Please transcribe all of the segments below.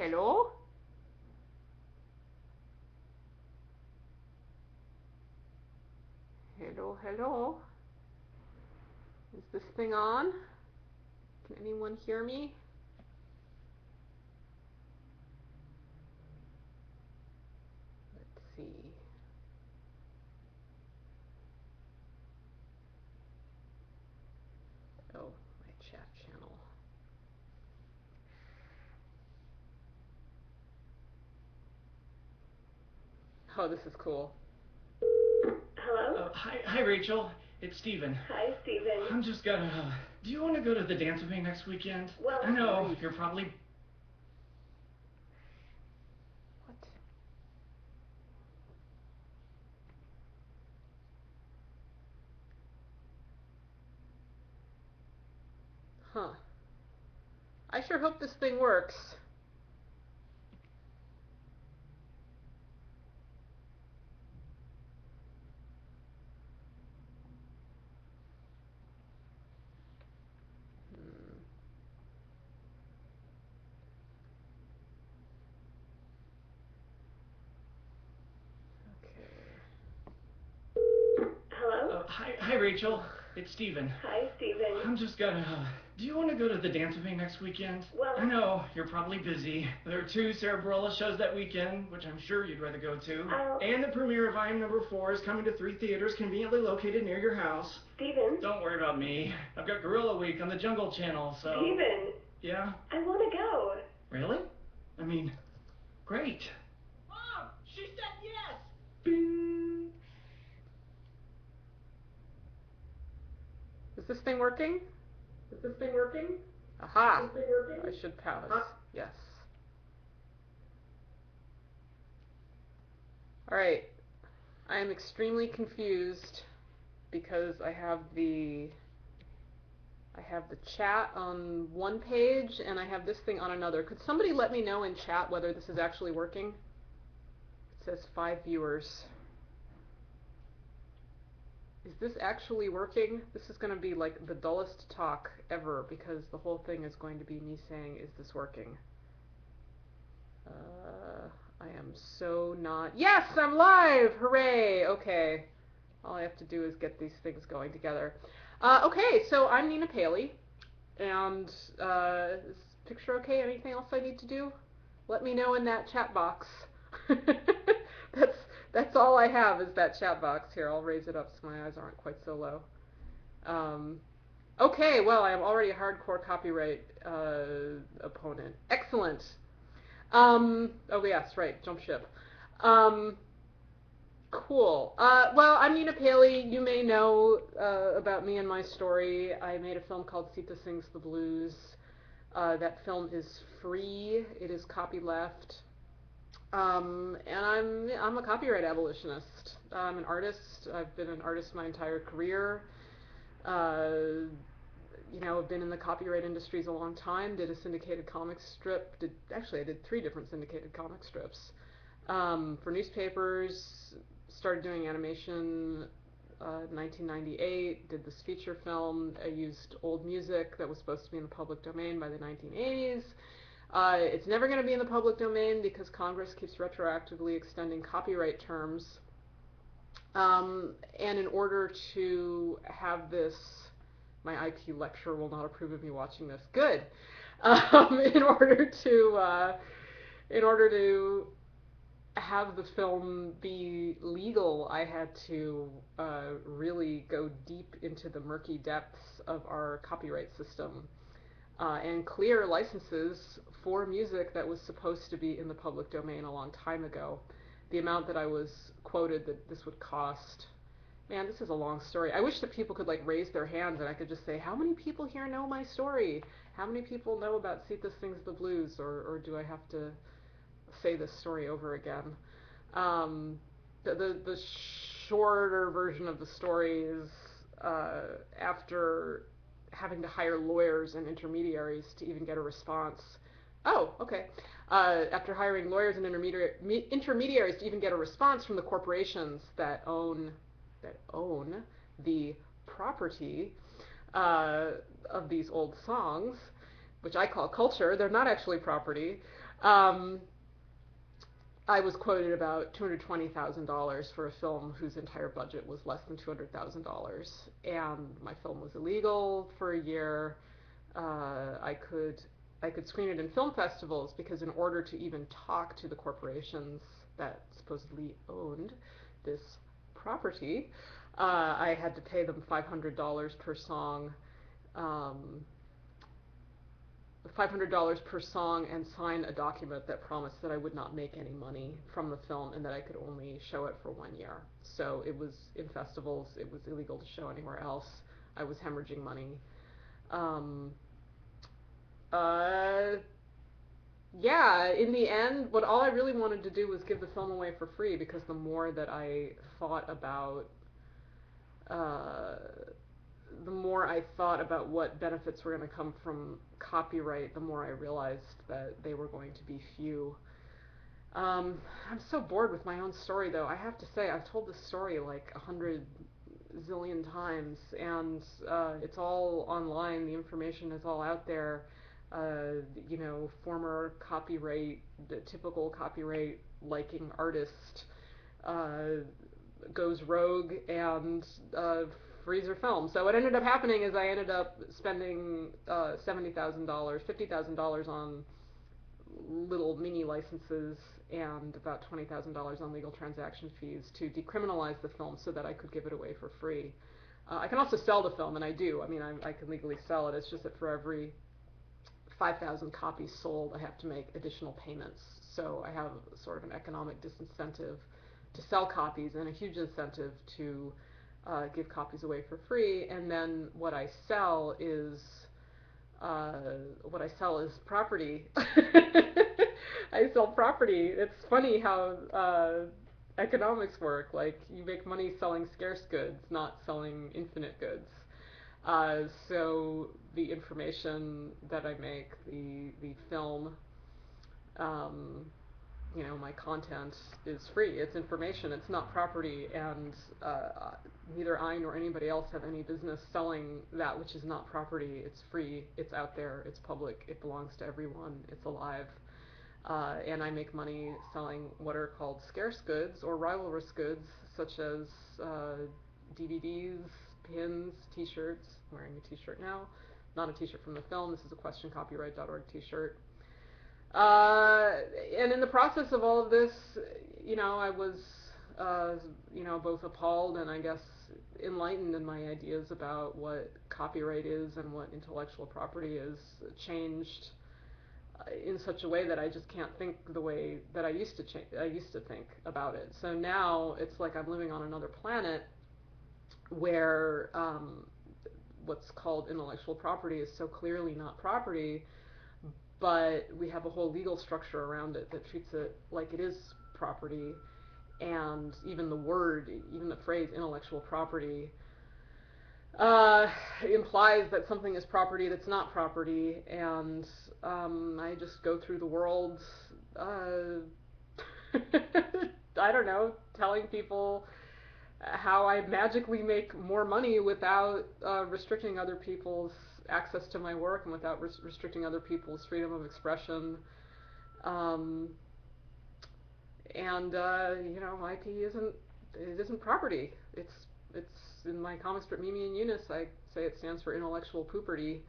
Hello? Hello, hello. Is this thing on? Can anyone hear me? Let's see. Oh, my chat channel. Oh, this is cool. Hello? Hi, Rachel. It's Steven. Hi, Steven. I'm just gonna. Do you want to go to the dance with me next weekend? Well, I know you're probably. What? Huh. I sure hope this thing works. hello? Hi, Rachel. It's Steven. Hi, Steven. I'm just gonna. Do you want to go to the dance with me next weekend? Well, I know you're probably busy. There are 2 Sarah Bareilles shows that weekend, which I'm sure you'd rather go to. And the premiere of I Am Number 4 is coming to 3 theaters conveniently located near your house. Steven? Don't worry about me. I've got Gorilla Week on the Jungle Channel, so. Steven! Yeah? I want to go. Really? I mean, great. Mom, she said yes. Bing. Is this thing working? Is this thing working? Aha! Is this thing working? I should pause. Yes. Alright. I am extremely confused because I have the chat on one page and I have this thing on another. Could somebody let me know in chat whether this is actually working? It says 5 viewers. Is this actually working? This is going to be like the dullest talk ever because the whole thing is going to be me saying, is this working? I am so not... Yes, I'm live! Hooray! Okay. All I have to do is get these things going together. Okay, so I'm Nina Paley. And is this picture okay? Anything else I need to do? Let me know in that chat box. That's all I have is that chat box. Here, I'll raise it up so my eyes aren't quite so low. Okay, well, I am already a hardcore copyright opponent. Excellent. Oh yes, right, jump ship. Cool. Well, I'm Nina Paley. You may know about me and my story. I made a film called Sita Sings the Blues. That film is free. It is copyleft. And I'm a copyright abolitionist. I'm an artist. I've been an artist my entire career. I've been in the copyright industries a long time. Did a syndicated comic strip. I did 3 different syndicated comic strips for newspapers. Started doing animation in 1998. Did this feature film. I used old music that was supposed to be in the public domain by the 1980s. It's never going to be in the public domain because Congress keeps retroactively extending copyright terms. And in order to have this, my IP lecturer will not approve of me watching this. Good. In order to have the film be legal, I had to really go deep into the murky depths of our copyright system. And clear licenses for music that was supposed to be in the public domain a long time ago. The amount that I was quoted that this would cost. Man, this is a long story. I wish that people could raise their hands and I could just say, how many people here know my story? How many people know about Sita Sings the Blues? Or do I have to say this story over again? The shorter version of the story is after having to hire lawyers and intermediaries to even get a response. Oh, okay. After hiring lawyers and intermediaries to even get a response from the corporations that own the property of these old songs, which I call culture. They're not actually property. Um, I was quoted about $220,000 for a film whose entire budget was less than $200,000, and my film was illegal for a year. I could screen it in film festivals because in order to even talk to the corporations that supposedly owned this property, I had to pay them $500 per song. Um, $500 per song and sign a document that promised that I would not make any money from the film and that I could only show it for 1 year. So it was in festivals, it was illegal to show anywhere else. I was hemorrhaging money. Um, uh, yeah, in the end, what all I really wanted to do was give the film away for free because the more that I thought about uh, the more I thought about what benefits were going to come from copyright, the more I realized that they were going to be few. I'm so bored with my own story, though. I have to say, I've told this story like 100 zillion times, and it's all online. The information is all out there. Former copyright, the typical copyright liking artist goes rogue and frees her film. So what ended up happening is I ended up spending $70,000, $50,000 on little mini licenses and about $20,000 on legal transaction fees to decriminalize the film so that I could give it away for free. I can also sell the film, and I do. I mean, I can legally sell it. It's just that for every 5,000 copies sold, I have to make additional payments. So I have sort of an economic disincentive to sell copies and a huge incentive to give copies away for free. And then what I sell is property. I sell property. It's funny how economics work. Like, you make money selling scarce goods, not selling infinite goods. So the information that I make, the film, my content is free. It's information. It's not property, and neither I nor anybody else have any business selling that which is not property. It's free. It's out there. It's public. It belongs to everyone. It's alive. And I make money selling what are called scarce goods or rivalrous goods, such as DVDs, pins, t-shirts. I'm wearing a t-shirt now. Not a t-shirt from the film. This is a questioncopyright.org t-shirt. And in the process of all of this, I was, both appalled and I guess enlightened in my ideas about what copyright is and what intellectual property is, changed in such a way that I just can't think the way that I used to think about it. So now it's like I'm living on another planet where what's called intellectual property is so clearly not property, but we have a whole legal structure around it that treats it like it is property, and even the phrase intellectual property implies that something is property that's not property, and I just go through the world, I don't know, telling people how I magically make more money without restricting other people's access to my work and without restricting other people's freedom of expression. IP isn't property. It's in my comic strip Mimi and Eunice, I say it stands for intellectual pooperty.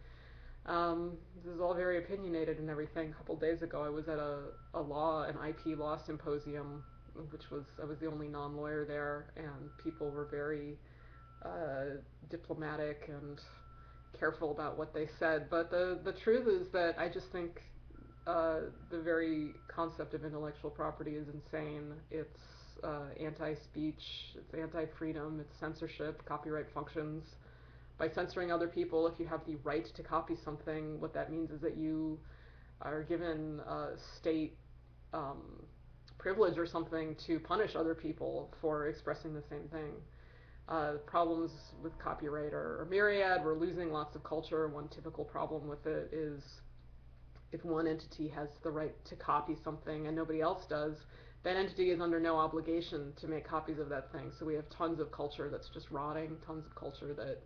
This is all very opinionated and everything. A couple days ago, I was at an IP law symposium, I was the only non-lawyer there, and people were very diplomatic and careful about what they said. But the truth is that I just think the very concept of intellectual property is insane. It's anti-speech, it's anti-freedom, it's censorship. Copyright functions by censoring other people. If you have the right to copy something, what that means is that you are given state privilege or something to punish other people for expressing the same thing. Problems with copyright are myriad. We're losing lots of culture. One typical problem with it is if one entity has the right to copy something and nobody else does, that entity is under no obligation to make copies of that thing. So we have tons of culture that's just rotting, tons of culture that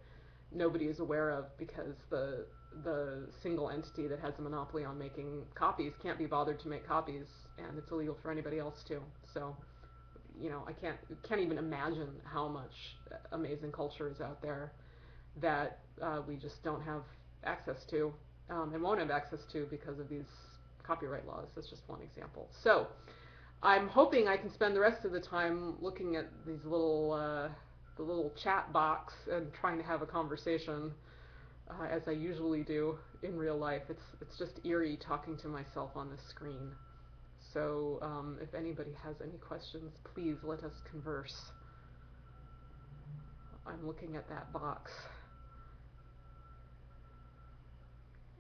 nobody is aware of because the the single entity that has a monopoly on making copies can't be bothered to make copies, and it's illegal for anybody else to. So, I can't even imagine how much amazing culture is out there that we just don't have access to, and won't have access to because of these copyright laws. That's just one example. So, I'm hoping I can spend the rest of the time looking at these the little chat box and trying to have a conversation, as I usually do in real life. It's just eerie talking to myself on the screen. So if anybody has any questions, please let us converse. I'm looking at that box.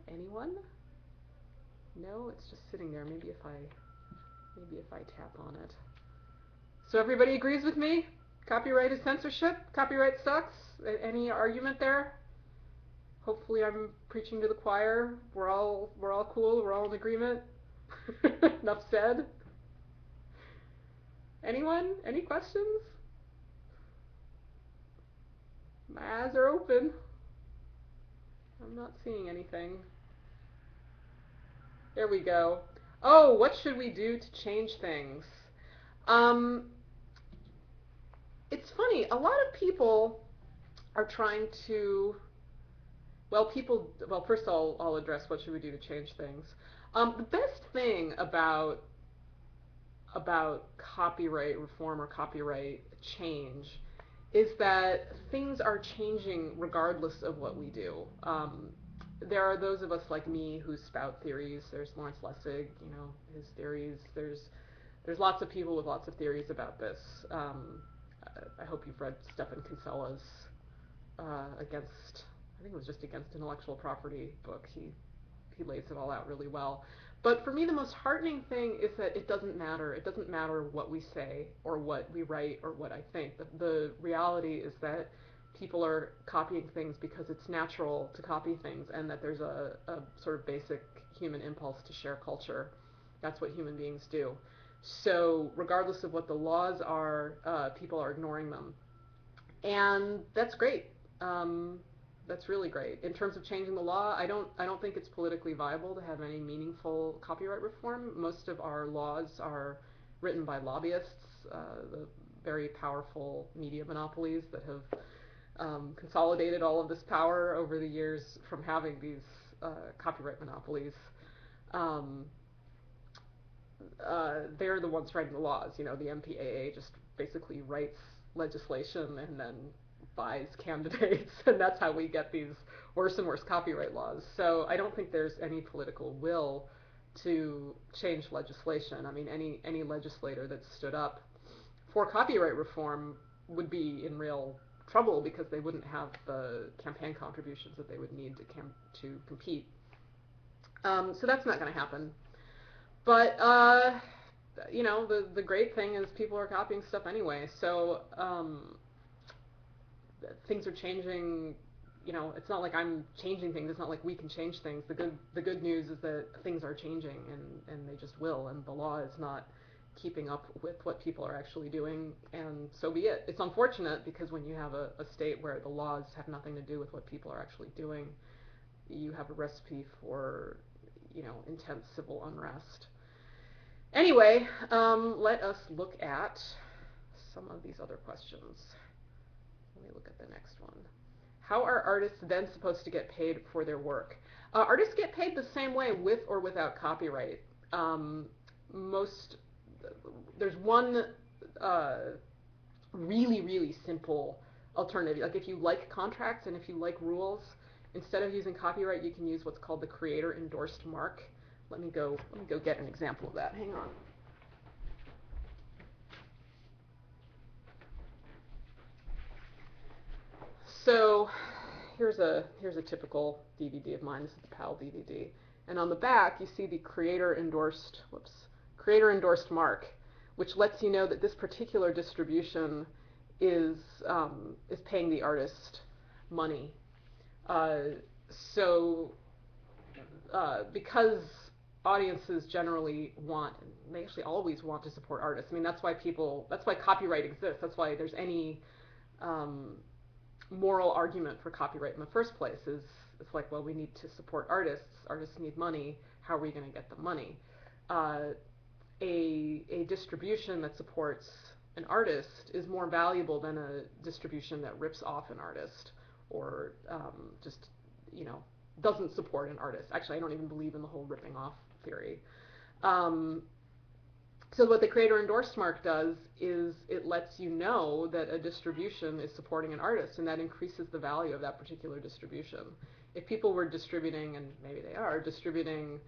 Anyone? No, it's just sitting there. Maybe if I tap on it. So everybody agrees with me? Copyright is censorship? Copyright sucks? Any argument there? Hopefully I'm preaching to the choir. We're all cool. We're all in agreement. Enough said. Anyone? Any questions? My eyes are open. I'm not seeing anything. There we go. Oh, what should we do to change things? It's funny. A lot of people are trying to. Well, first I'll address what should we do to change things. The best thing about copyright reform or copyright change is that things are changing regardless of what we do. There are those of us like me who spout theories. There's Lawrence Lessig, his theories. There's lots of people with lots of theories about this. I hope you've read Stephan Kinsella's I think it was just against intellectual property book. He lays it all out really well. But for me, the most heartening thing is that it doesn't matter. It doesn't matter what we say or what we write or what I think. The reality is that people are copying things because it's natural to copy things, and that there's a sort of basic human impulse to share culture. That's what human beings do. So regardless of what the laws are, people are ignoring them. And that's great. That's really great. In terms of changing the law, I don't think it's politically viable to have any meaningful copyright reform. Most of our laws are written by lobbyists, the very powerful media monopolies that have consolidated all of this power over the years from having these copyright monopolies. They're the ones writing the laws. The MPAA just basically writes legislation and then buys candidates, and that's how we get these worse and worse copyright laws. So I don't think there's any political will to change legislation. I mean, any legislator that stood up for copyright reform would be in real trouble because they wouldn't have the campaign contributions that they would need to compete. So that's not going to happen. But the great thing is people are copying stuff anyway. So things are changing. It's not like I'm changing things. It's not like we can change things. The good news is that things are changing, and they just will. And the law is not keeping up with what people are actually doing, and so be it. It's unfortunate because when you have a state where the laws have nothing to do with what people are actually doing, you have a recipe for intense civil unrest. Anyway, let us look at some of these other questions. Let me look at the next one. How are artists then supposed to get paid for their work? Artists get paid the same way with or without copyright. There's one really, really simple alternative. Like if you like contracts and if you like rules, instead of using copyright, you can use what's called the creator endorsed mark. Let me go get an example of that. Hang on. So here's a typical DVD of mine. This is the PAL DVD. And on the back, you see the creator endorsed mark, which lets you know that this particular distribution is paying the artist money. Because audiences generally they actually always want to support artists. I mean, that's why copyright exists. That's why there's any moral argument for copyright in the first place, is It's like, well, we need to support artists. Artists need money. How are we going to get the money? A distribution that supports an artist is more valuable than a distribution that rips off an artist or just, doesn't support an artist. Actually, I don't even believe in the whole ripping off theory. So what the creator endorsed mark does is it lets you know that a distribution is supporting an artist, and that increases the value of that particular distribution. If people were distributing, and maybe they are, distributing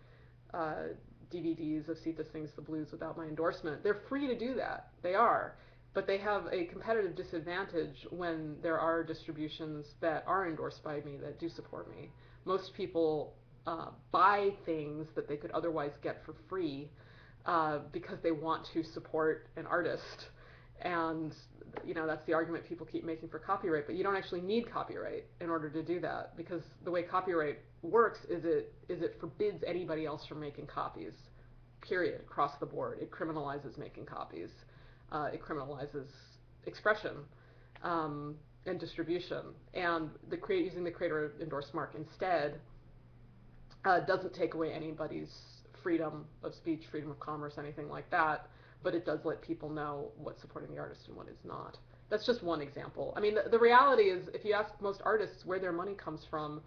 DVDs of See the Sings the Blues without my endorsement, they're free to do that. They are. But they have a competitive disadvantage when there are distributions that are endorsed by me that do support me. Most people buy things that they could otherwise get for free because they want to support an artist. And that's the argument people keep making for copyright, but you don't actually need copyright in order to do that, because the way copyright works is it forbids anybody else from making copies, period, across the board. It criminalizes making copies. It criminalizes expression and distribution. And using the creator endorsed mark instead doesn't take away anybody's freedom of speech, freedom of commerce, anything like that, but it does let people know what's supporting the artist and what is not. That's just one example. I mean, the reality is, if you ask most artists where their money comes from,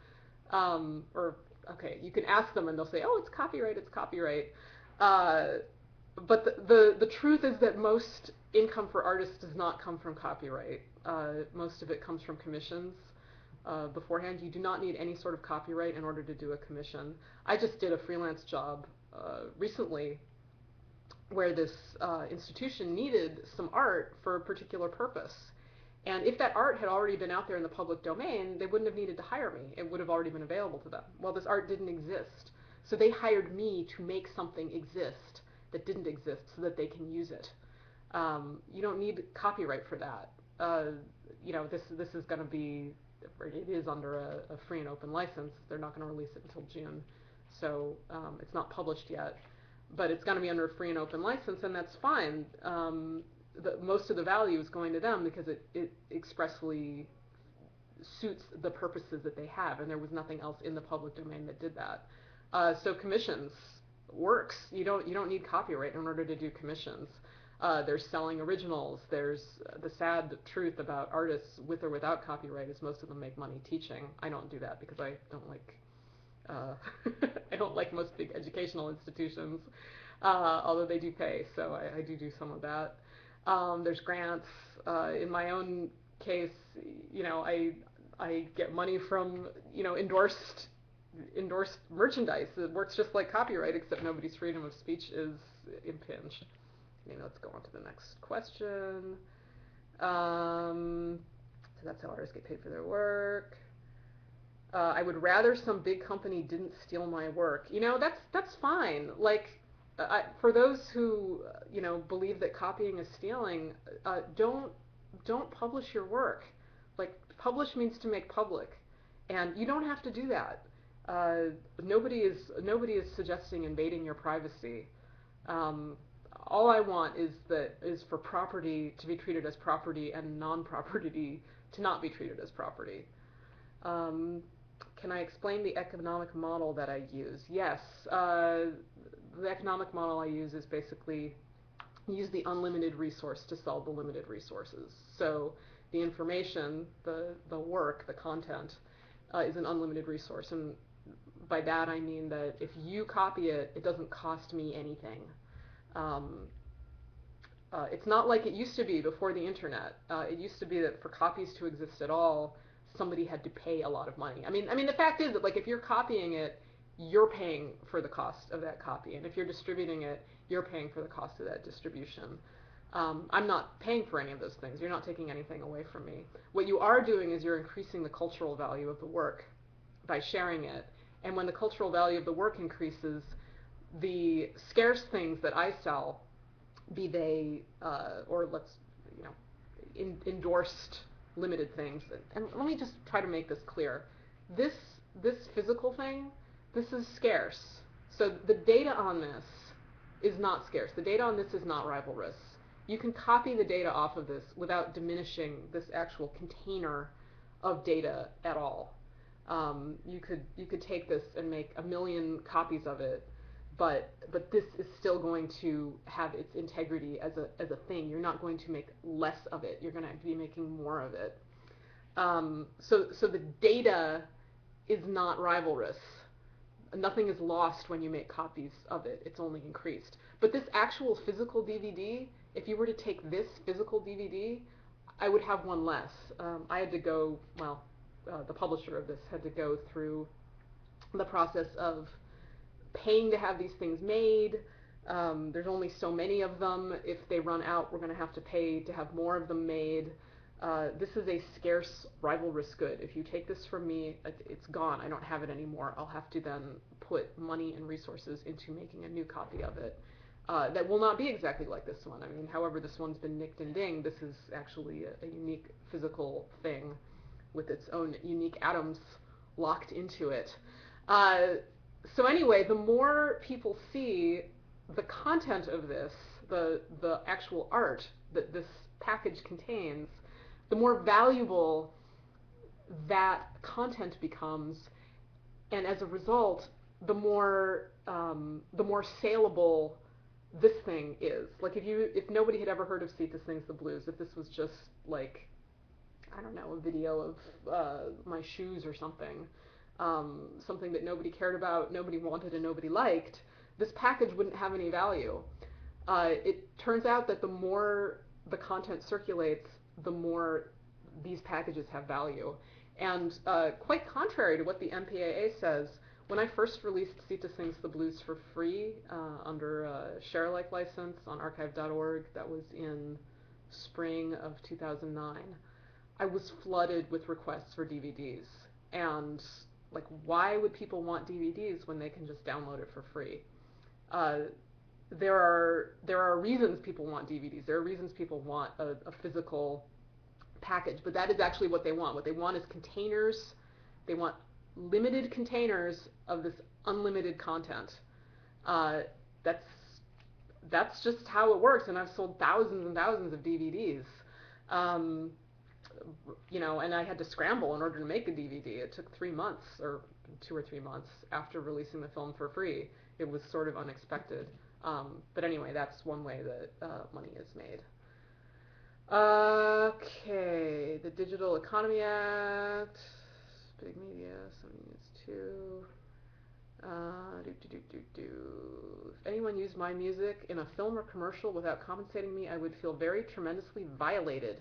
you can ask them and they'll say, oh, it's copyright, it's copyright. But the truth is that most income for artists does not come from copyright. Most of it comes from commissions. Beforehand, you do not need any sort of copyright in order to do a commission. I just did a freelance job recently where this institution needed some art for a particular purpose. And if that art had already been out there in the public domain, they wouldn't have needed to hire me. It would have already been available to them. Well, this art didn't exist. So they hired me to make something exist that didn't exist so that they can use it. You don't need copyright for that. This is going to be, it is under a free and open license. They're not going to release it until June. So it's not published yet. But it's going to be under a free and open license, and that's fine. Most of the value is going to them because it expressly suits the purposes that they have, and there was nothing else in the public domain that did that. So commissions works. You don't need copyright in order to do commissions. There's selling originals. There's the sad truth about artists with or without copyright is most of them make money teaching. I don't do that because I don't like I don't like most big educational institutions, although they do pay, so I do some of that. There's grants. In my own case, I get money from endorsed merchandise. It works just like copyright, except nobody's freedom of speech is impinged. Let's go on to the next question. So that's how artists get paid for their work. I would rather some big company didn't steal my work. That's fine. Like, for those who believe that copying is stealing, don't publish your work. Like, publish means to make public, and you don't have to do that. Nobody is suggesting invading your privacy. All I want is for property to be treated as property and non-property to not be treated as property. Can I explain the economic model that I use? Yes. The economic model I use is basically use the unlimited resource to sell the limited resources. So the information, the work, the content is an unlimited resource. And by that I mean that if you copy it, it doesn't cost me anything. It's not like it used to be before the internet. It used to be that for copies to exist at all, somebody had to pay a lot of money. I mean, the fact is that, like, if you're copying it, you're paying for the cost of that copy, and if you're distributing it, you're paying for the cost of that distribution. I'm not paying for any of those things. You're not taking anything away from me. What you are doing is you're increasing the cultural value of the work by sharing it, and when the cultural value of the work increases, the scarce things that I sell, be they endorsed limited things, and let me just try to make this clear. This physical thing, this is scarce. So the data on this is not scarce. The data on this is not rivalrous. You can copy the data off of this without diminishing this actual container of data at all. You could take this and make 1 million copies of it, but this is still going to have its integrity as a thing. You're not going to make less of it. You're going to be making more of it. So the data is not rivalrous. Nothing is lost when you make copies of it. It's only increased. But this actual physical DVD, if you were to take this physical DVD, I would have one less. I had to go, the publisher of this had to go through the process of paying to have these things made. There's only so many of them. If they run out, we're going to have to pay to have more of them made. This is a scarce, rivalrous good. If you take this from me, it's gone. I don't have it anymore. I'll have to then put money and resources into making a new copy of it. That will not be exactly like this one. I mean, however this one's been nicked and dinged, this is actually a unique physical thing with its own unique atoms locked into it. So anyway, the more people see the content of this, the actual art that this package contains, the more valuable that content becomes, and as a result, the more saleable this thing is. Like if nobody had ever heard of See This Sings the Blues, if this was just like, I don't know, a video of my shoes or something, something that nobody cared about, nobody wanted, and nobody liked, this package wouldn't have any value. It turns out that the more the content circulates, the more these packages have value. And quite contrary to what the MPAA says, when I first released Sita Sings the Blues for free under a share-alike license on archive.org, that was in spring of 2009, I was flooded with requests for DVDs. And like, why would people want DVDs when they can just download it for free? There are reasons people want DVDs. There are reasons people want a physical package, but that is actually what they want. What they want is containers. They want limited containers of this unlimited content. That's just how it works, and I've sold thousands and thousands of DVDs. And I had to scramble in order to make a DVD. It took 3 months, or 2 or 3 months after releasing the film for free. It was sort of unexpected. But anyway, that's one way that money is made. Okay, the Digital Economy Act, big media, some news too. If anyone used my music in a film or commercial without compensating me, I would feel very tremendously violated.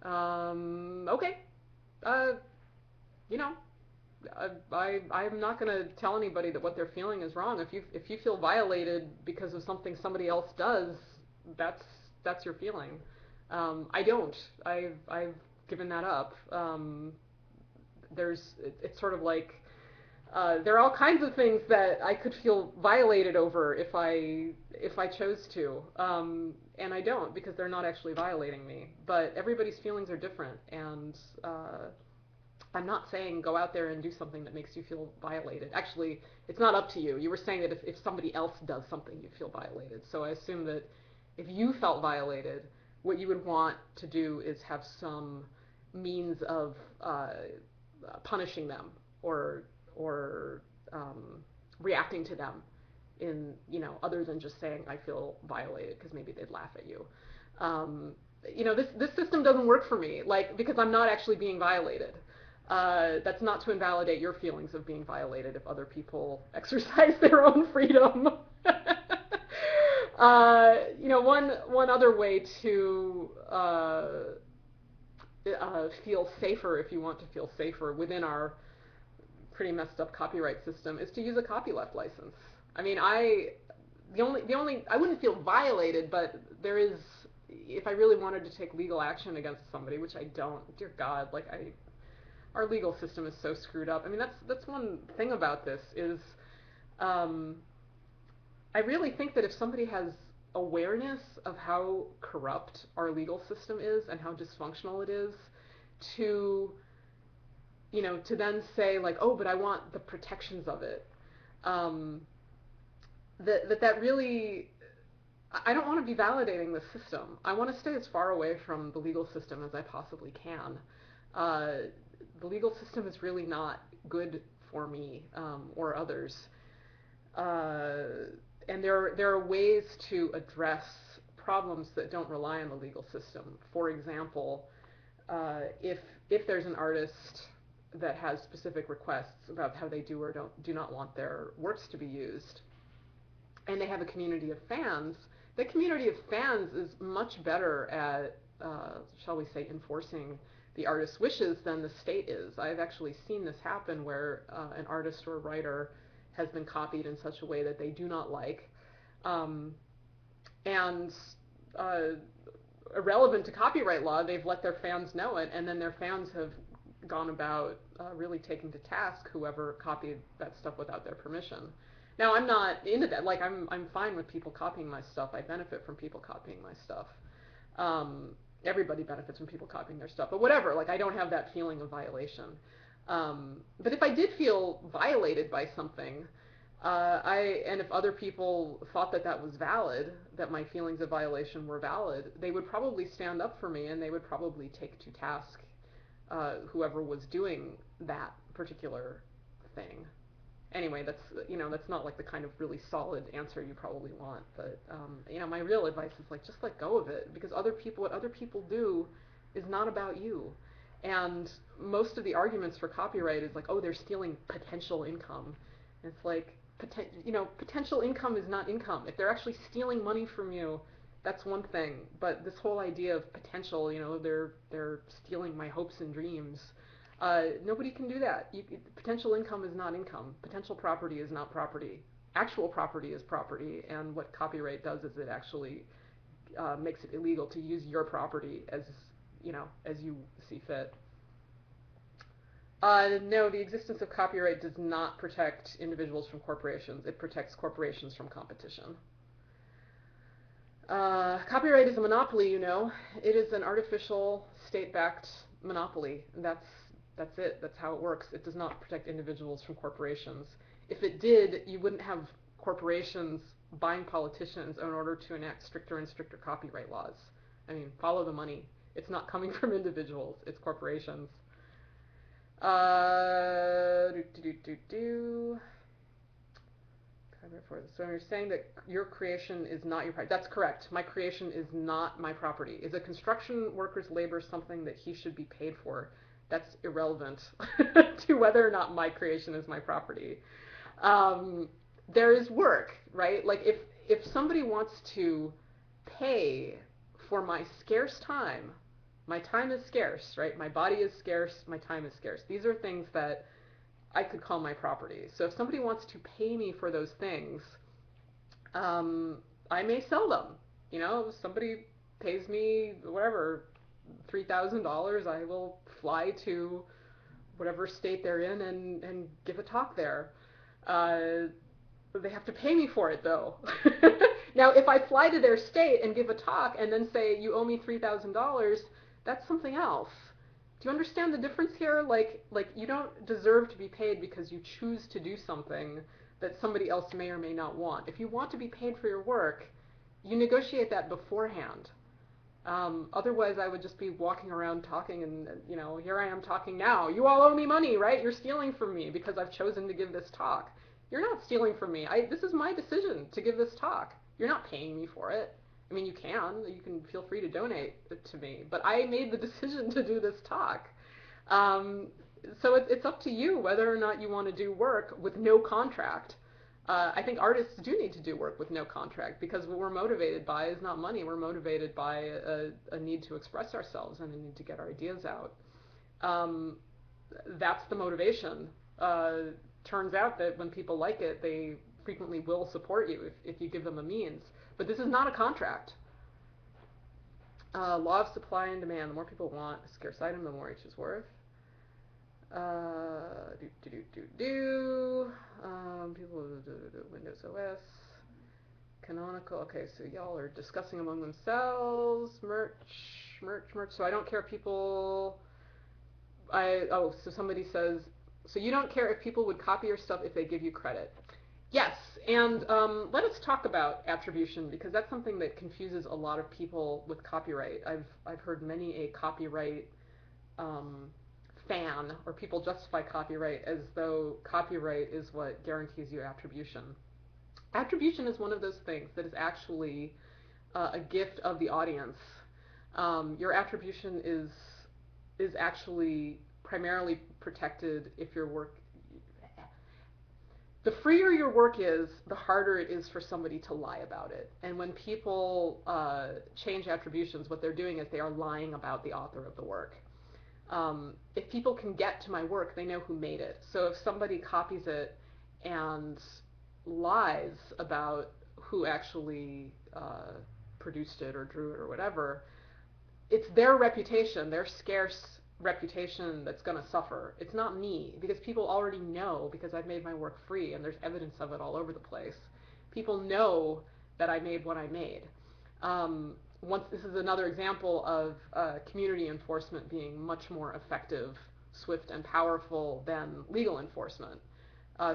Okay. I'm not going to tell anybody that what they're feeling is wrong. If you feel violated because of something somebody else does, that's your feeling. I don't. I've given that up. It's sort of like there are all kinds of things that I could feel violated over if I chose to, and I don't, because they're not actually violating me. But everybody's feelings are different, and I'm not saying go out there and do something that makes you feel violated. Actually, it's not up to you. You were saying that if somebody else does something, you feel violated. So I assume that if you felt violated, what you would want to do is have some means of punishing them or reacting to them in, other than just saying I feel violated, because maybe they'd laugh at you. This system doesn't work for me, because I'm not actually being violated. That's not to invalidate your feelings of being violated if other people exercise their own freedom. One other way to feel safer, if you want to feel safer within our pretty messed up copyright system, is to use a copyleft license. I mean, I wouldn't feel violated, but there is, if I really wanted to take legal action against somebody, which I don't, dear God, our legal system is so screwed up. I mean, that's one thing about this is, I really think that if somebody has awareness of how corrupt our legal system is and how dysfunctional it is, to then say oh, but I want the protections of it, that really, I don't want to be validating the system. I want to stay as far away from the legal system as I possibly can. the legal system is really not good for me or others. And there are ways to address problems that don't rely on the legal system. For example, if there's an artist that has specific requests about how they do or do not want their works to be used, and they have a community of fans, that community of fans is much better at, shall we say, enforcing the artist's wishes than the state is. I've actually seen this happen where an artist or a writer has been copied in such a way that they do not like, and irrelevant to copyright law, they've let their fans know it, and then their fans have gone about really taking to task whoever copied that stuff without their permission. Now, I'm not into that. Like, I'm fine with people copying my stuff. I benefit from people copying my stuff. Everybody benefits from people copying their stuff. But whatever, like, I don't have that feeling of violation. But if I did feel violated by something, and if other people thought that that was valid, that my feelings of violation were valid, they would probably stand up for me, and they would probably take to task whoever was doing that particular thing. Anyway, that's not like the kind of really solid answer you probably want, but my real advice is like, just let go of it, because what other people do is not about you. And most of the arguments for copyright is like, oh, they're stealing potential income. And it's like, potential income is not income. If they're actually stealing money from you, that's one thing. But this whole idea of potential, they're stealing my hopes and dreams. Nobody can do that. Potential income is not income. Potential property is not property. Actual property is property, and what copyright does is it actually makes it illegal to use your property as you see fit. No, the existence of copyright does not protect individuals from corporations. It protects corporations from competition. Copyright is a monopoly, It is an artificial state-backed monopoly. That's it. That's how it works. It does not protect individuals from corporations. If it did, you wouldn't have corporations buying politicians in order to enact stricter and stricter copyright laws. I mean, follow the money. It's not coming from individuals. It's corporations. So you're saying that your creation is not your property. That's correct. My creation is not my property. Is a construction worker's labor something that he should be paid for? That's irrelevant to whether or not my creation is my property. There is work, right? Like if somebody wants to pay for my scarce time, my time is scarce, right? My body is scarce, my time is scarce. These are things that I could call my property. So if somebody wants to pay me for those things, I may sell them. If somebody pays me, whatever, $3,000, I will fly to whatever state they're in and give a talk there. They have to pay me for it, though. Now, if I fly to their state and give a talk and then say, you owe me $3,000, that's something else. Do you understand the difference here? Like you don't deserve to be paid because you choose to do something that somebody else may or may not want. If you want to be paid for your work, you negotiate that beforehand. Otherwise, I would just be walking around talking and, here I am talking now. You all owe me money, right? You're stealing from me because I've chosen to give this talk. You're not stealing from me. This is my decision to give this talk. You're not paying me for it. I mean, you can feel free to donate to me, but I made the decision to do this talk. So it's up to you whether or not you want to do work with no contract. I think artists do need to do work with no contract, because what we're motivated by is not money. We're motivated by a need to express ourselves and a need to get our ideas out. That's the motivation. Turns out that when people like it, they frequently will support you if you give them a means. But this is not a contract. Law of supply and demand. The more people want a scarce item, the more each is worth. People Windows OS. Canonical. Okay, so y'all are discussing among themselves. Merch. So I don't care if people... so somebody says, so you don't care if people would copy your stuff if they give you credit. Yes, and let us talk about attribution, because that's something that confuses a lot of people with copyright. I've heard many a copyright fan, or people justify copyright as though copyright is what guarantees you attribution. Attribution is one of those things that is actually a gift of the audience. Your attribution is actually primarily protected if your work. The freer your work is, the harder it is for somebody to lie about it. And when people change attributions, what they're doing is they are lying about the author of the work. If people can get to my work, they know who made it. So if somebody copies it and lies about who actually produced it or drew it or whatever, it's their reputation, their scarce reputation that's going to suffer. It's not me, because people already know, because I've made my work free and there's evidence of it all over the place. People know that I made what I made. This is another example of community enforcement being much more effective, swift, and powerful than legal enforcement.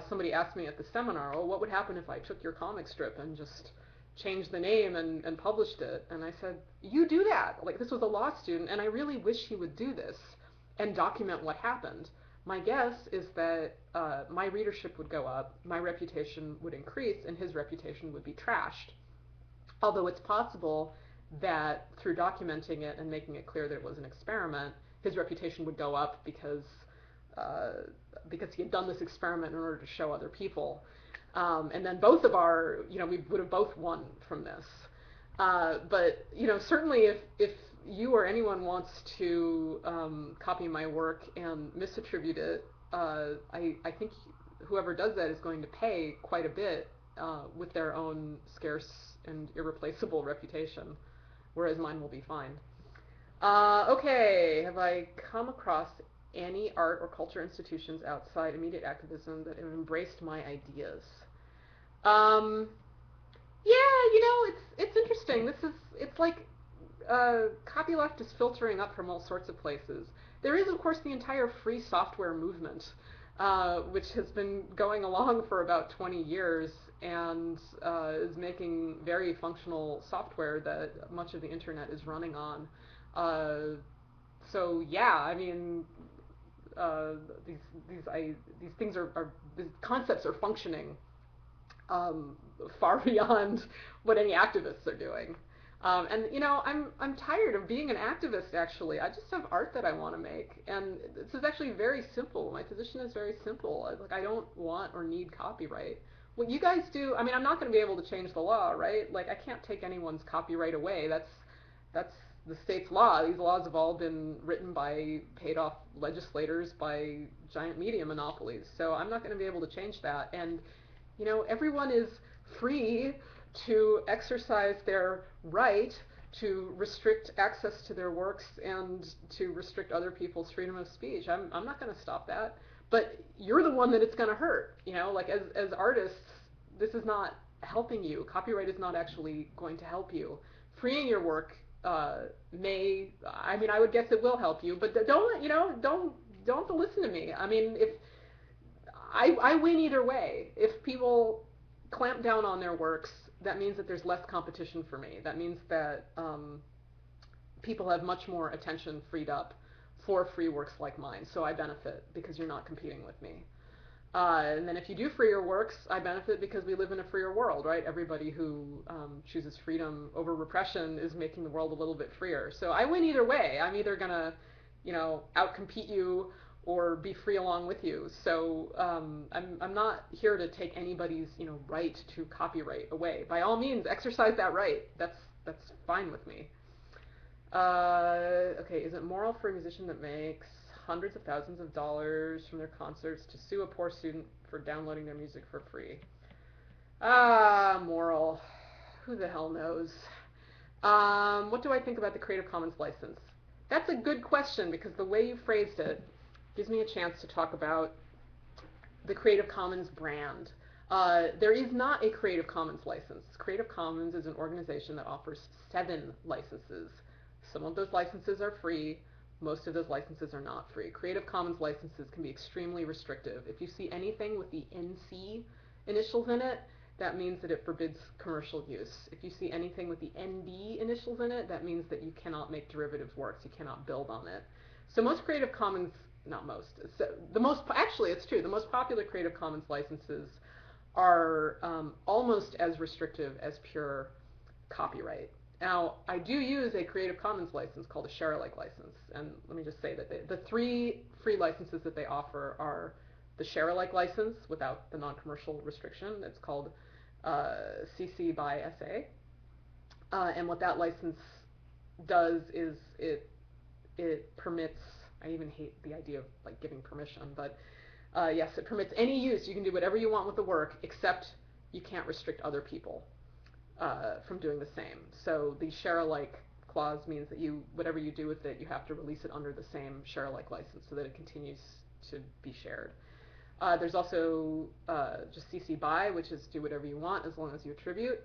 Somebody asked me at the seminar, oh, what would happen if I took your comic strip and just changed the name and published it? And I said, you do that. Like, this was a law student, and I really wish he would do this and document what happened. My guess is that my readership would go up, my reputation would increase, and his reputation would be trashed. Although it's possible that through documenting it and making it clear that it was an experiment, his reputation would go up because he had done this experiment in order to show other people. And then both of our, we would have both won from this. But, certainly if you or anyone wants to copy my work and misattribute it, I think whoever does that is going to pay quite a bit with their own scarce and irreplaceable reputation, whereas mine will be fine. Okay, have I come across any art or culture institutions outside immediate activism that have embraced my ideas? Yeah, it's interesting. It's like copyleft is filtering up from all sorts of places. There is, of course, the entire free software movement, which has been going along for about 20 years and is making very functional software that much of the internet is running on. So yeah, I mean, these things these concepts are functioning far beyond what any activists are doing. And I'm tired of being an activist, actually. I just have art that I want to make, and this is actually very simple. My position is very simple. Like, I don't want or need copyright. What you guys do, I mean, I'm not going to be able to change the law, right? Like, I can't take anyone's copyright away. That's the state's law. These laws have all been written by paid-off legislators, by giant media monopolies. So I'm not going to be able to change that. And everyone is free to exercise their right to restrict access to their works and to restrict other people's freedom of speech. I'm not going to stop that. But you're the one that it's going to hurt. Like as artists, this is not helping you. Copyright is not actually going to help you. Freeing your work I would guess it will help you, but don't listen to me. I mean, if I win either way. If people clamp down on their works, that means that there's less competition for me. That means that people have much more attention freed up for free works like mine. So I benefit because you're not competing with me. And then if you do freer works, I benefit because we live in a freer world, right? Everybody who chooses freedom over repression is making the world a little bit freer. So I win either way. I'm either going to, outcompete you or be free along with you. So I'm not here to take anybody's right to copyright away. By all means, exercise that right. That's fine with me. Okay, is it moral for a musician that makes hundreds of thousands of dollars from their concerts to sue a poor student for downloading their music for free? Moral. Who the hell knows? What do I think about the Creative Commons license? That's a good question, because the way you phrased it gives me a chance to talk about the Creative Commons brand. There is not a Creative Commons license. Creative Commons is an organization that offers 7 licenses. Some of those licenses are free. Most of those licenses are not free. Creative Commons licenses can be extremely restrictive. If you see anything with the NC initials in it, that means that it forbids commercial use. If you see anything with the ND initials in it, that means that you cannot make derivative works. You cannot build on it. So most Creative Commons not most. So actually, it's true. The most popular Creative Commons licenses are almost as restrictive as pure copyright. Now, I do use a Creative Commons license called a share-alike license, and let me just say that the three free licenses that they offer are the share-alike license without the non-commercial restriction. It's called CC by SA, and what that license does is it permits. I even hate the idea of like giving permission, but yes, it permits any use. You can do whatever you want with the work, except you can't restrict other people from doing the same. So the share-alike clause means that whatever you do with it, you have to release it under the same share-alike license so that it continues to be shared. There's also just CC BY, which is do whatever you want as long as you attribute.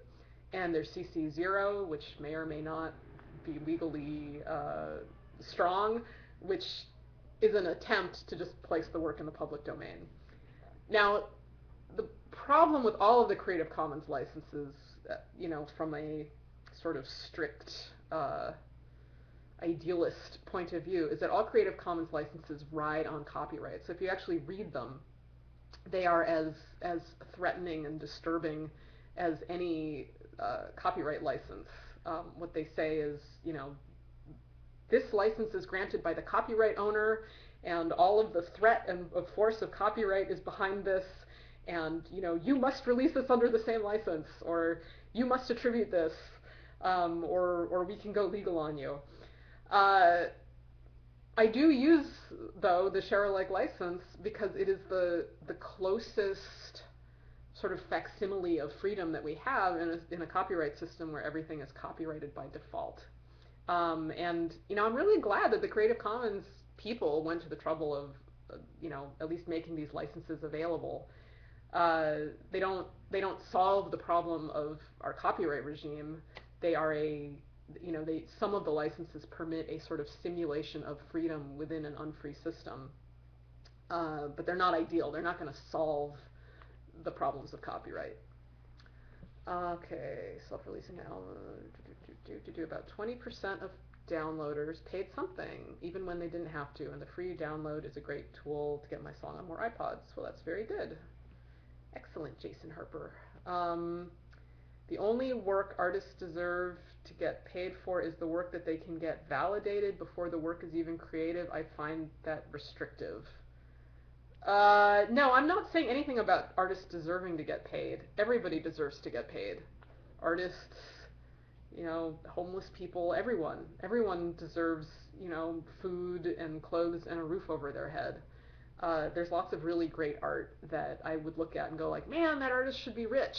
And there's CC 0, which may or may not be legally strong, which is an attempt to just place the work in the public domain. Now, the problem with all of the Creative Commons licenses, from a sort of strict idealist point of view, is that all Creative Commons licenses ride on copyright. So if you actually read them, they are as threatening and disturbing as any copyright license. What they say is, this license is granted by the copyright owner, and all of the threat and of force of copyright is behind this, and you must release this under the same license, or you must attribute this, or we can go legal on you. I do use, though, the share-alike license because it is the closest sort of facsimile of freedom that we have in a copyright system where everything is copyrighted by default. And I'm really glad that the Creative Commons people went to the trouble of, at least making these licenses available. They don't solve the problem of our copyright regime. They are some of the licenses permit a sort of simulation of freedom within an unfree system. But they're not ideal. They're not going to solve the problems of copyright. Okay, self-releasing album. About 20% of downloaders paid something, even when they didn't have to, and the free download is a great tool to get my song on more iPods. Well, that's very good. Excellent, Jason Harper. The only work artists deserve to get paid for is the work that they can get validated before the work is even creative. I find that restrictive. No, I'm not saying anything about artists deserving to get paid. Everybody deserves to get paid. Artists, homeless people, everyone. Everyone deserves, food and clothes and a roof over their head. There's lots of really great art that I would look at and go like, man, that artist should be rich.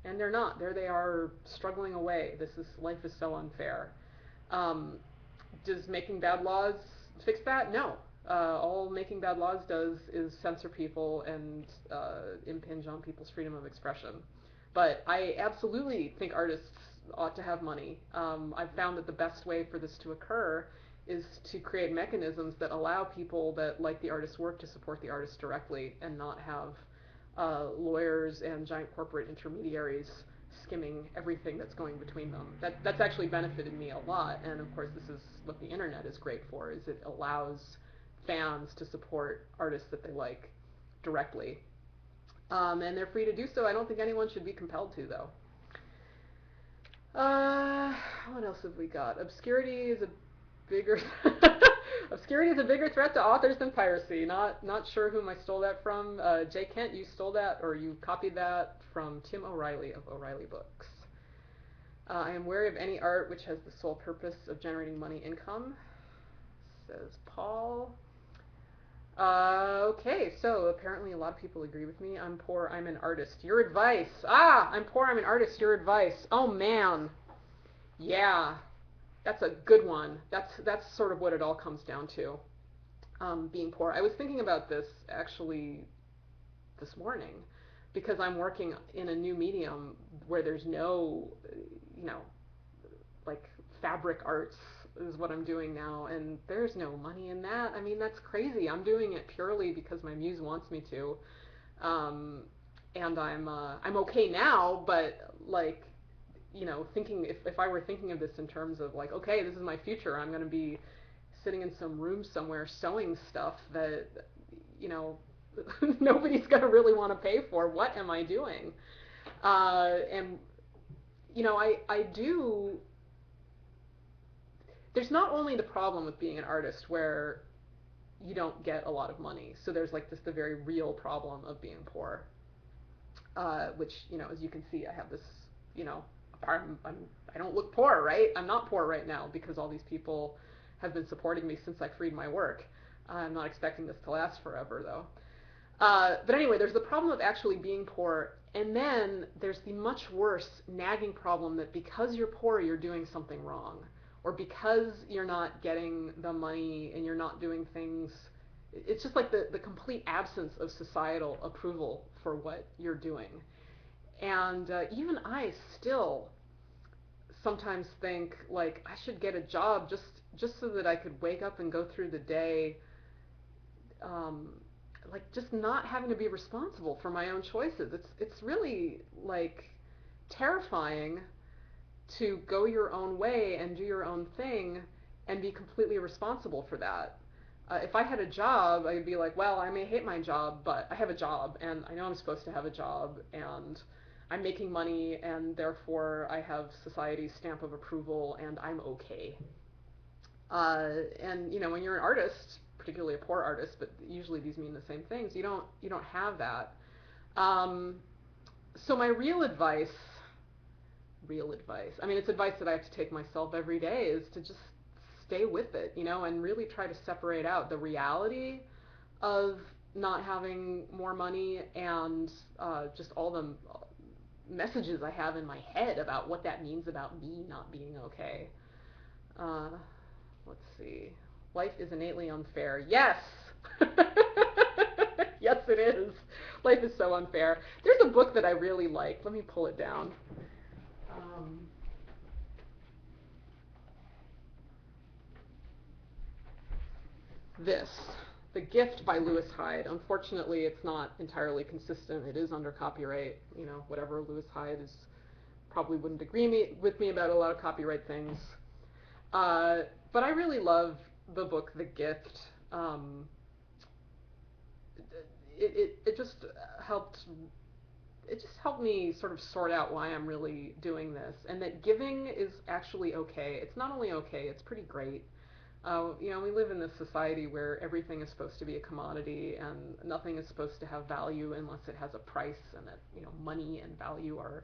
And they're not. There they are struggling away. Life is so unfair. Does making bad laws fix that? No. All making bad laws does is censor people and impinge on people's freedom of expression. But I absolutely think artists ought to have money. I've found that the best way for this to occur is to create mechanisms that allow people that like the artist's work to support the artist directly and not have lawyers and giant corporate intermediaries skimming everything that's going between them. That's actually benefited me a lot, and of course this is what the internet is great for, is it allows fans to support artists that they like directly. And they're free to do so. I don't think anyone should be compelled to, though. What else have we got? Obscurity is a bigger threat to authors than piracy. Not sure whom I stole that from. Jay Kent, you stole that, or you copied that from Tim O'Reilly of O'Reilly Books. I am wary of any art which has the sole purpose of generating money income, says Paul. Okay, so apparently a lot of people agree with me. I'm poor, I'm an artist. Your advice. I'm poor, I'm an artist. Your advice. Oh, man. Yeah. That's a good one. That's sort of what it all comes down to, being poor. I was thinking about this, actually, this morning, because I'm working in a new medium where there's no, like fabric arts is what I'm doing now, and there's no money in that. I mean, that's crazy. I'm doing it purely because my muse wants me to, and I'm okay now, but like, thinking if I were thinking of this in terms of like, okay, this is my future, I'm going to be sitting in some room somewhere sewing stuff that, you know, nobody's going to really want to pay for. What am I doing? And, you know, I do, there's not only the problem with being an artist where you don't get a lot of money. So there's like the very real problem of being poor, which, you know, as you can see, I have this, you know, I don't look poor, right? I'm not poor right now because all these people have been supporting me since I freed my work. I'm not expecting this to last forever, though. But anyway, there's the problem of actually being poor, and then there's the much worse nagging problem that because you're poor, you're doing something wrong. Or because you're not getting the money and you're not doing things, it's just like the complete absence of societal approval for what you're doing. And even I still sometimes think, like, I should get a job just so that I could wake up and go through the day, like, just not having to be responsible for my own choices. It's really, like, terrifying to go your own way and do your own thing and be completely responsible for that. If I had a job, I'd be like, well, I may hate my job, but I have a job, and I know I'm supposed to have a job, and I'm making money, and therefore I have society's stamp of approval, and I'm okay. And, you know, when you're an artist, particularly a poor artist, but usually these mean the same things, you don't have that. So my real advice, I mean, it's advice that I have to take myself every day, is to just stay with it, you know, and really try to separate out the reality of not having more money and just all the messages I have in my head about what that means about me not being okay. Let's see. Life is innately unfair. Yes! Yes, it is. Life is so unfair. There's a book that I really like. Let me pull it down. This, The Gift by Lewis Hyde. Unfortunately, it's not entirely consistent. It is under copyright. You know, whatever Lewis Hyde is, probably wouldn't agree with me about a lot of copyright things. But I really love the book, The Gift. It just helped. It just helped me sort of sort out why I'm really doing this, and that giving is actually okay. It's not only okay; it's pretty great. You know, we live in this society where everything is supposed to be a commodity, and nothing is supposed to have value unless it has a price, and that, you know, money and value are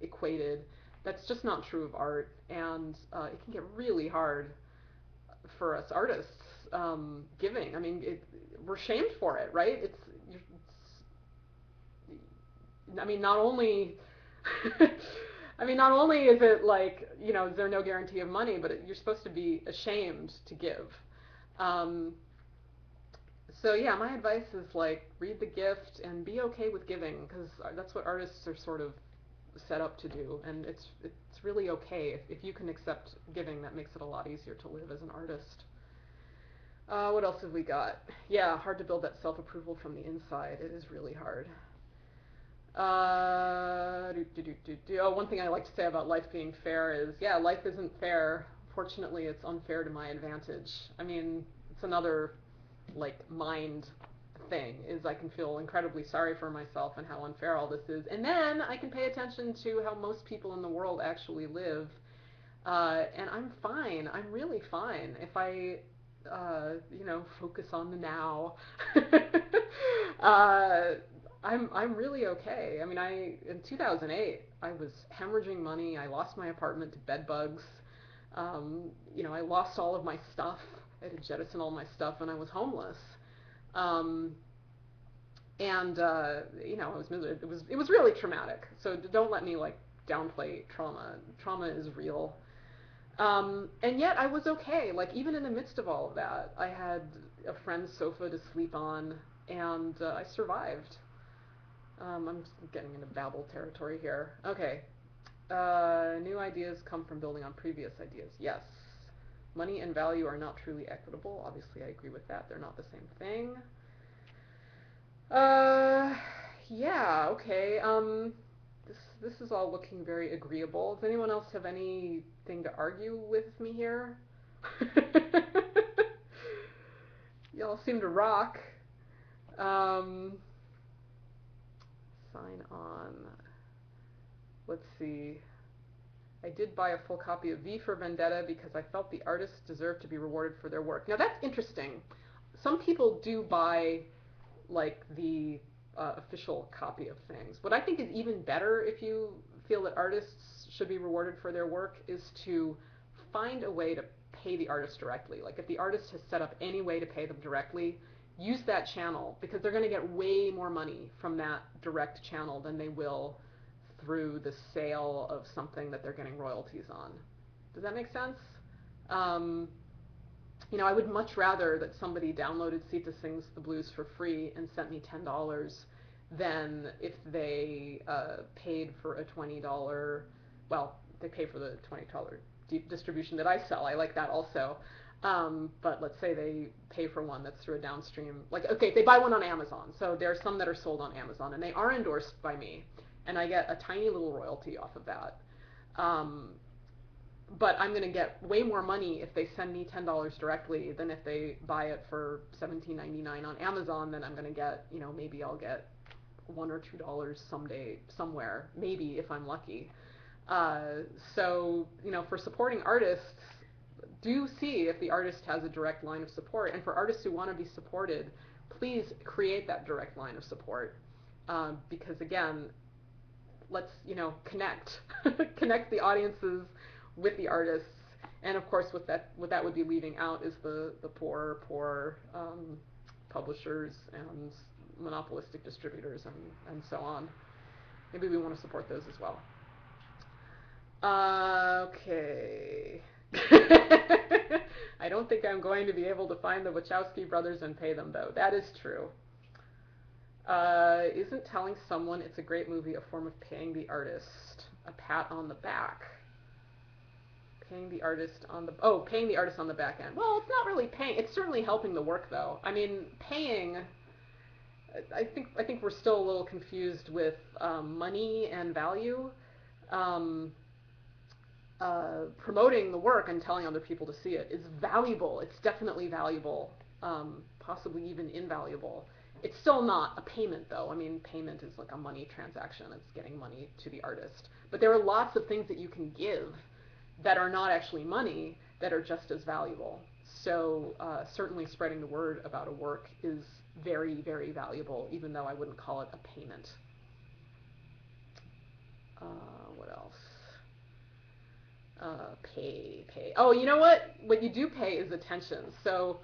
equated. That's just not true of art, and it can get really hard for us artists giving. I mean, we're shamed for it, right? I mean, not only not only is it like, you know, is there no guarantee of money, but you're supposed to be ashamed to give. So yeah, my advice is, like, read The Gift and be okay with giving, because that's what artists are sort of set up to do, and it's really okay. If you can accept giving, that makes it a lot easier to live as an artist. What else have we got? Yeah, hard to build that self-approval from the inside. It is really hard. Oh, one thing I like to say about life being fair is, yeah, life isn't fair. Fortunately, it's unfair to my advantage. I mean, it's another, like, mind thing, is I can feel incredibly sorry for myself and how unfair all this is. And then I can pay attention to how most people in the world actually live. And I'm fine. I'm really fine. If I, you know, focus on the now. I'm really okay. I mean, in 2008, I was hemorrhaging money. I lost my apartment to bed bugs. You know, I lost all of my stuff. I had to jettison all my stuff, and I was homeless. You know, I was miserable. It was really traumatic. So don't let me, like, downplay trauma. Trauma is real. And yet I was okay. Like, even in the midst of all of that, I had a friend's sofa to sleep on, and I survived. I'm getting into babble territory here. Okay. New ideas come from building on previous ideas. Yes. Money and value are not truly equitable. Obviously, I agree with that. They're not the same thing. Yeah, okay. This is all looking very agreeable. Does anyone else have anything to argue with me here? Y'all seem to rock. Sign on. Let's see. I did buy a full copy of V for Vendetta because I felt the artists deserved to be rewarded for their work. Now that's interesting. Some people do buy like the official copy of things. What I think is even better if you feel that artists should be rewarded for their work is to find a way to pay the artist directly. Like if the artist has set up any way to pay them directly, use that channel because they're going to get way more money from that direct channel than they will through the sale of something that they're getting royalties on. Does that make sense? I would much rather that somebody downloaded Sita Sings the Blues for free and sent me $10 than if they paid for a $20, well, they pay for the $20 distribution that I sell. I like that also. But let's say they pay for one that's through a downstream, like, okay, if they buy one on Amazon. So there are some that are sold on Amazon, and they are endorsed by me, and I get a tiny little royalty off of that. But I'm going to get way more money if they send me $10 directly than if they buy it for $17.99 on Amazon. Then I'm going to get, maybe I'll get $1 or $2 someday, somewhere, maybe if I'm lucky. So, for supporting artists, do see if the artist has a direct line of support. And for artists who want to be supported, please create that direct line of support. Because again, let's, connect. Connect the audiences with the artists. And of course, what that would be leaving out is the poor publishers and monopolistic distributors and so on. Maybe we want to support those as well. Okay. I don't think I'm going to be able to find the Wachowski brothers and pay them, though. That is true. Isn't telling someone it's a great movie a form of paying the artist? A pat on the back. Paying the artist on the back end. Well, it's not really paying. It's certainly helping the work, though. I mean, paying. I think we're still a little confused with money and value. Promoting the work and telling other people to see it is valuable. It's definitely valuable, possibly even invaluable. It's still not a payment, though. I mean, payment is like a money transaction. It's getting money to the artist. But there are lots of things that you can give that are not actually money that are just as valuable. So certainly spreading the word about a work is very, very valuable, even though I wouldn't call it a payment. What else? Pay. Oh, you know what? What you do pay is attention. So,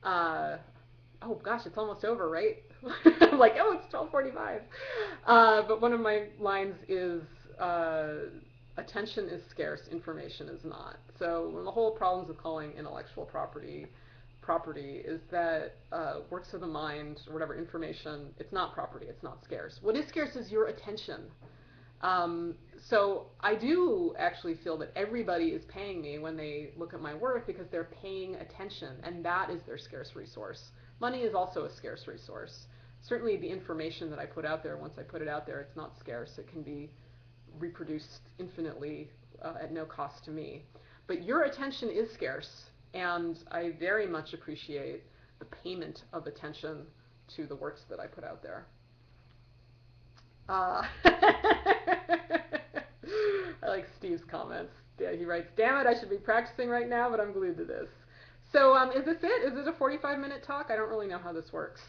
oh gosh, it's almost over, right? I'm like, oh, it's 12:45. But one of my lines is, attention is scarce, information is not. So one of the whole problems of calling intellectual property is that works of the mind, or whatever, information, it's not property, it's not scarce. What is scarce is your attention. So I do actually feel that everybody is paying me when they look at my work because they're paying attention, and that is their scarce resource. Money is also a scarce resource. Certainly the information that I put out there, once I put it out there, it's not scarce. It can be reproduced infinitely at no cost to me. But your attention is scarce, and I very much appreciate the payment of attention to the works that I put out there. I like Steve's comments. Yeah, he writes, damn it, I should be practicing right now, but I'm glued to this. So is this it? Is it a 45-minute talk? I don't really know how this works.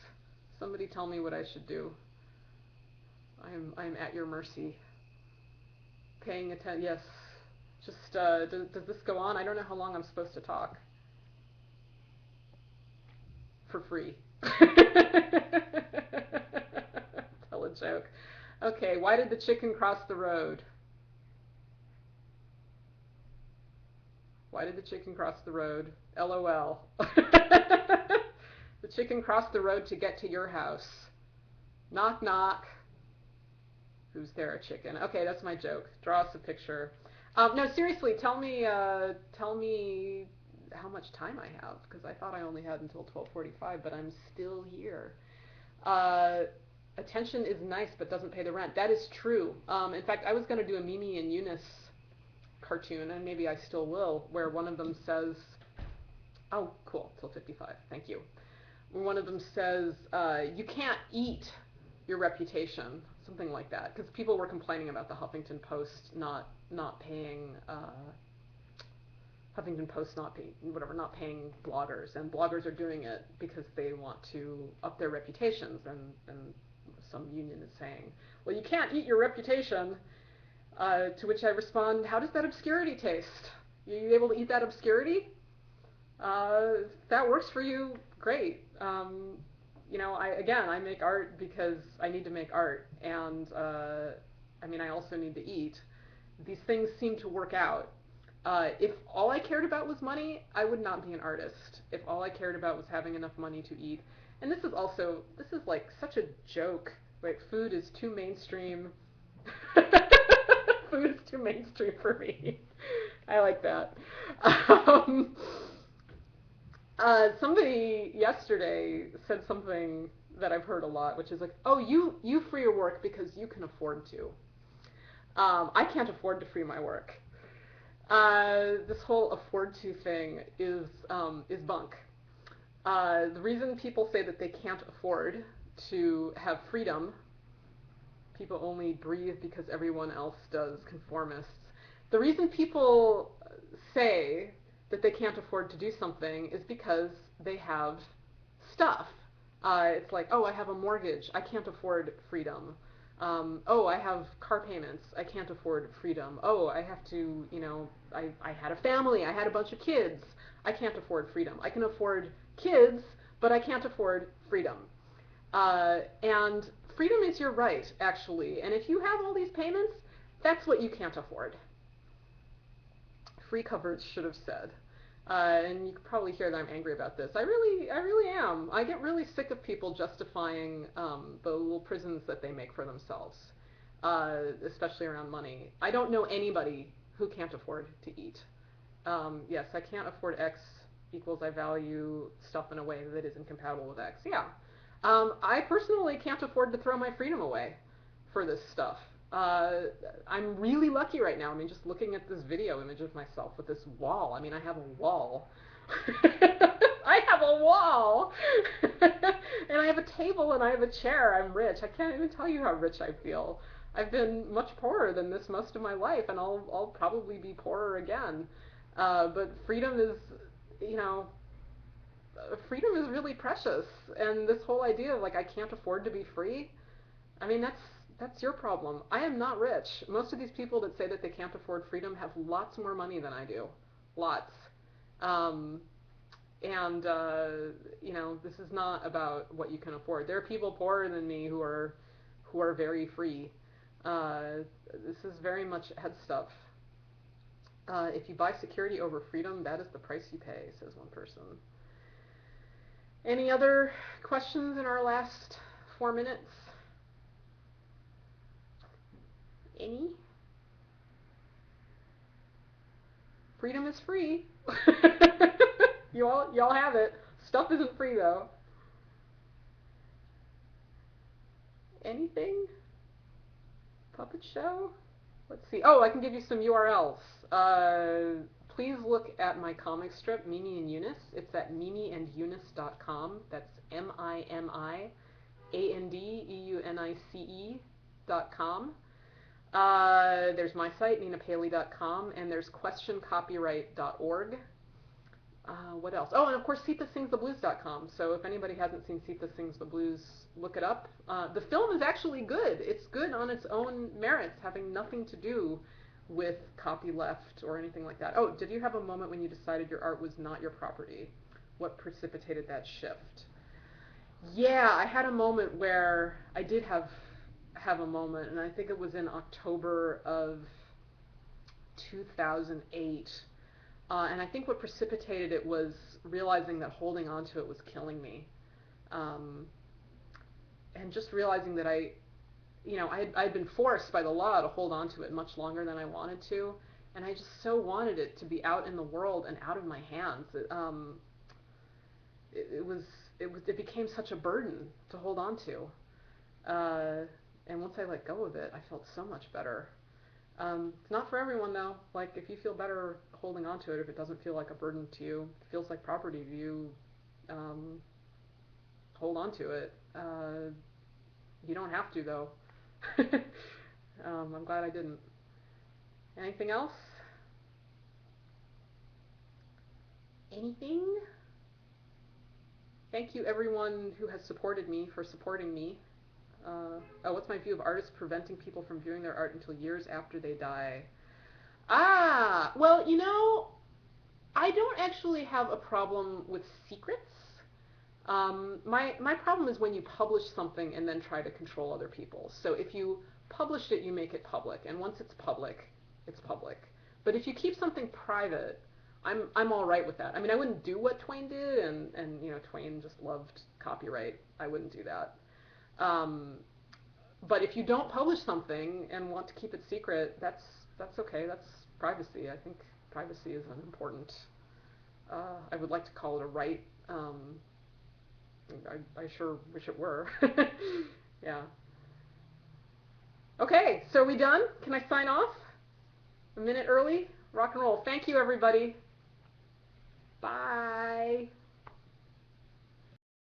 Somebody tell me what I should do. I'm at your mercy. Paying attention, yes. Just, does this go on? I don't know how long I'm supposed to talk. For free. Tell a joke. Okay, why did the chicken cross the road? Why did the chicken cross the road? LOL. The chicken crossed the road to get to your house. Knock, knock. Who's there, a chicken? Okay, that's my joke. Draw us a picture. No, seriously, tell me how much time I have, because I thought I only had until 12:45, but I'm still here. Attention is nice, but doesn't pay the rent. That is true. In fact, I was going to do a Mimi and Eunice cartoon, and maybe I still will, where one of them says, Oh, cool, till 55. Thank you. One of them says, you can't eat your reputation, something like that, because people were complaining about the Huffington Post not paying not paying bloggers, and bloggers are doing it because they want to up their reputations, and some union is saying, well, you can't eat your reputation, to which I respond, how does that obscurity taste? You able to eat that obscurity? If that works for you, great. I make art because I need to make art, and I also need to eat. These things seem to work out. If all I cared about was money, I would not be an artist. If all I cared about was having enough money to eat, and this is like such a joke. Like, food is too mainstream. Food is too mainstream for me. I like that. Somebody yesterday said something that I've heard a lot, which is like, oh, you free your work because you can afford to. I can't afford to free my work. This whole afford to thing is bunk. The reason people say that they can't afford to have freedom, people only breathe because everyone else does, conformists. The reason people say that they can't afford to do something is because they have stuff. It's like, oh, I have a mortgage, I can't afford freedom. Oh, I have car payments, I can't afford freedom. Oh, I have to, I had a family, I had a bunch of kids, I can't afford freedom. I can afford kids, but I can't afford freedom. And freedom is your right, actually. And if you have all these payments, that's what you can't afford. Free coverage should have said. And you can probably hear that I'm angry about this. I really am. I get really sick of people justifying the little prisons that they make for themselves, especially around money. I don't know anybody who can't afford to eat. Yes, I can't afford X equals I value stuff in a way that is incompatible with X. Yeah. I personally can't afford to throw my freedom away for this stuff. I'm really lucky right now. Just looking at this video image of myself with this wall. I have a wall. I have a wall! And I have a table and I have a chair. I'm rich. I can't even tell you how rich I feel. I've been much poorer than this most of my life, and I'll probably be poorer again. But freedom is, freedom is really precious. And this whole idea of, like, I can't afford to be free, that's your problem. I am not rich. Most of these people that say that they can't afford freedom have lots more money than I do. Lots. This is not about what you can afford. There are people poorer than me who are very free. This is very much head stuff. If you buy security over freedom, that is the price you pay, says one person. Any other questions in our last 4 minutes? Any? Freedom is free. You all have it. Stuff isn't free, though. Anything? Puppet show? Let's see. Oh, I can give you some URLs. Please look at my comic strip, Mimi and Eunice. It's at mimiandeunice.com. That's MIMIANDEUNICE.com. There's my site, ninapaley.com, and there's questioncopyright.org. What else? Oh, and of course, SitaSingsTheBlues.com. So if anybody hasn't seen Sita Sings the Blues, look it up. The film is actually good. It's good on its own merits, having nothing to do with copyleft or anything like that. Oh, did you have a moment when you decided your art was not your property? What precipitated that shift? Yeah, I had a moment where I did have a moment, and I think it was in October of 2008. And I think what precipitated it was realizing that holding on to it was killing me. And just realizing that I'd been forced by the law to hold on to it much longer than I wanted to, and I just so wanted it to be out in the world and out of my hands. It became such a burden to hold on to. And once I let go of it, I felt so much better. It's not for everyone though. Like if you feel better holding on to it, if it doesn't feel like a burden to you, if it feels like property to you, hold on to it. You don't have to though. I'm glad I didn't. Anything else? Anything? Thank you everyone who has supported me for supporting me. What's my view of artists preventing people from viewing their art until years after they die? Well, I don't actually have a problem with secrets. My problem is when you publish something and then try to control other people. So if you published it, you make it public, and once it's public, it's public. But if you keep something private, I'm all right with that. I mean, I wouldn't do what Twain did, and Twain just loved copyright. I wouldn't do that. But if you don't publish something and want to keep it secret, that's okay. That's privacy. I think privacy is an important. I would like to call it a right. I sure wish it were. Yeah. Okay, so are we done? Can I sign off? A minute early? Rock and roll. Thank you, everybody. Bye.